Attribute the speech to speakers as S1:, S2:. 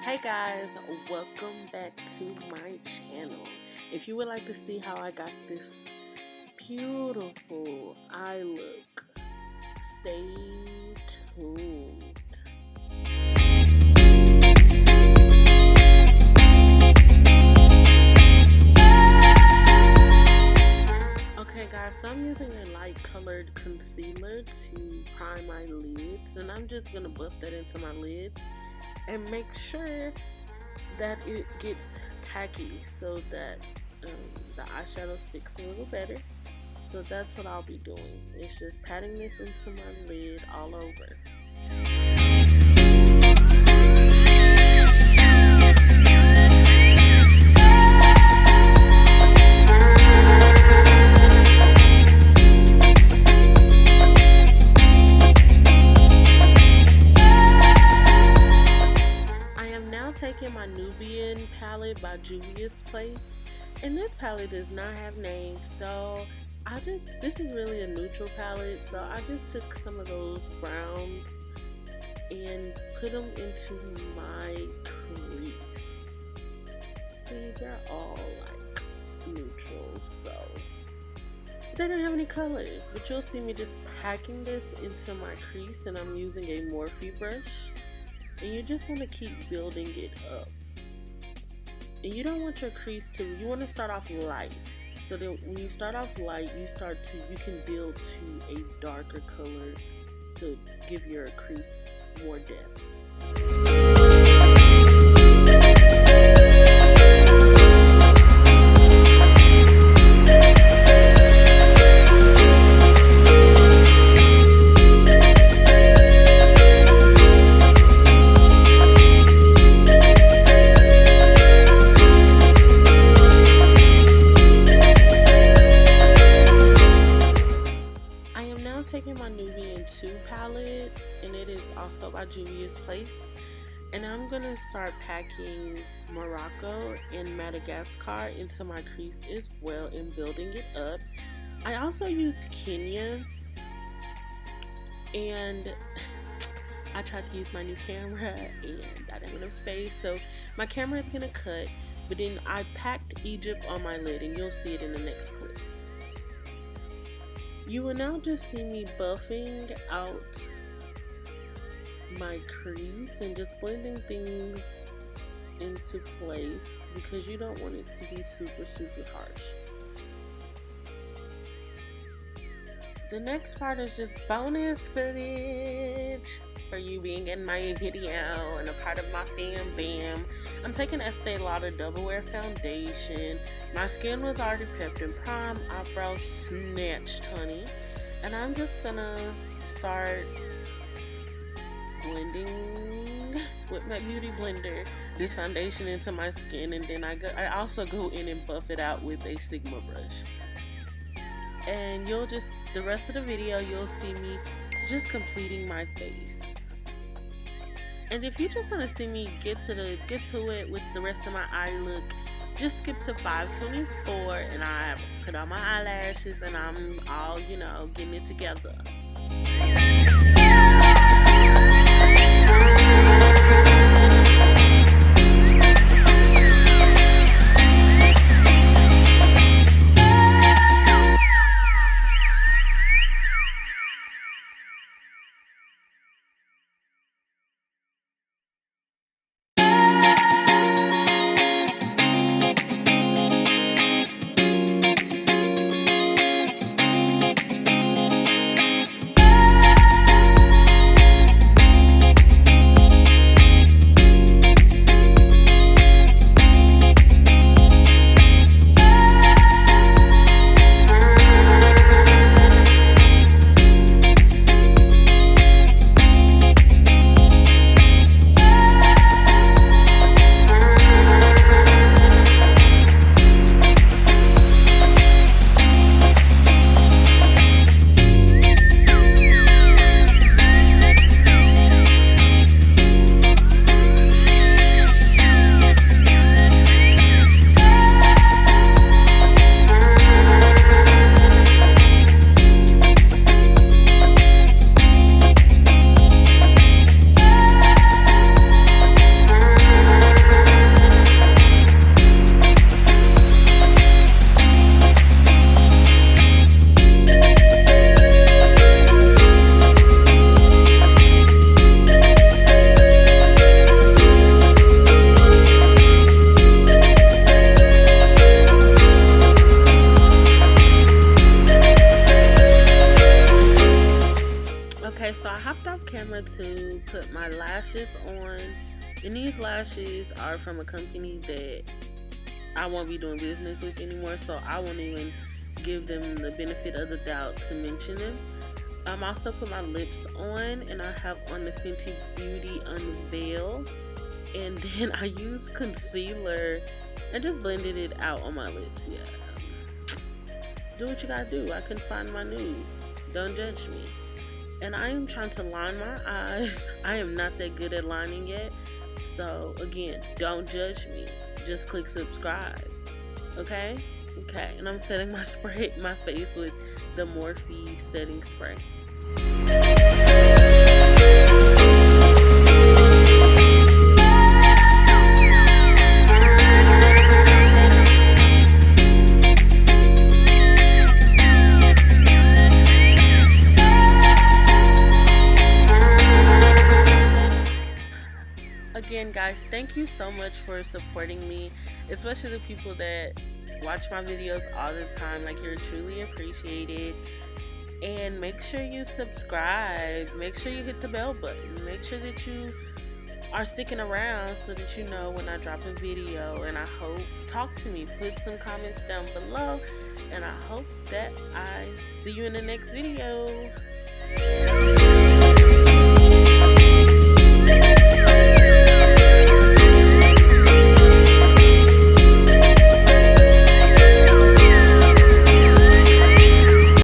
S1: Hey guys, welcome back to my channel. If you would like to see how I got this beautiful eye look, stay tuned. Okay guys, so I'm using a light colored concealer to prime my lids, and I'm just going to buff that into my lids and make sure that it gets tacky so that the eyeshadow sticks a little better. So that's what I'll be doing. It's just patting this into my lid all over. Taking my Nubian palette by Juviasplace, and this palette does not have names, so this is really a neutral palette, so I just took some of those browns and put them into my crease. See, they're all like neutral, so they don't have any colors, but you'll see me just packing this into my crease, and I'm using a Morphe brush. And you just want to keep building it up. And you don't want your crease you want to start off light. So that when you start off light, you can build to a darker color to give your crease more depth. Taking my Nubian 2 palette, and it is also by Juviasplace, and I'm gonna start packing Morocco and Madagascar into my crease as well and building it up. I also used Kenya, and I tried to use my new camera and I didn't have enough space, so my camera is gonna cut, but then I packed Egypt on my lid, and you'll see it in the next clip. You will now just see me buffing out my crease and just blending things into place because you don't want it to be super harsh. The next part is just bonus footage for you being in my video and a part of my fam bam. I'm taking Estee Lauder Double Wear Foundation. My skin was already prepped and primed, eyebrows snatched, honey. And I'm just gonna start blending with my beauty blender this foundation into my skin, and then I also go in and buff it out with a Sigma brush. And the rest of the video, you'll see me just completing my face. And if you just want to see me get to it with the rest of my eye look, just skip to 524, and I put on my eyelashes, and I'm all, getting it together. And these lashes are from a company that I won't be doing business with anymore, so I won't even give them the benefit of the doubt to mention them. I also put my lips on, and I have on the Fenty Beauty Unveil, and then I used concealer and just blended it out on my lips. Yeah, do what you gotta do. I couldn't find my nude. Don't judge me. And I am trying to line my eyes. I am not that good at lining yet, so again, don't judge me. Just click subscribe. Okay? Okay. And I'm setting my face with the Morphe setting spray. Again, guys, thank you so much for supporting me, especially the people that watch my videos all the time. Like, you're truly appreciated. And make sure you subscribe. Make sure you hit the bell button. Make sure that you are sticking around so that you know when I drop a video. And I hope, talk to me, put some comments down below, and I hope that I see you in the next video.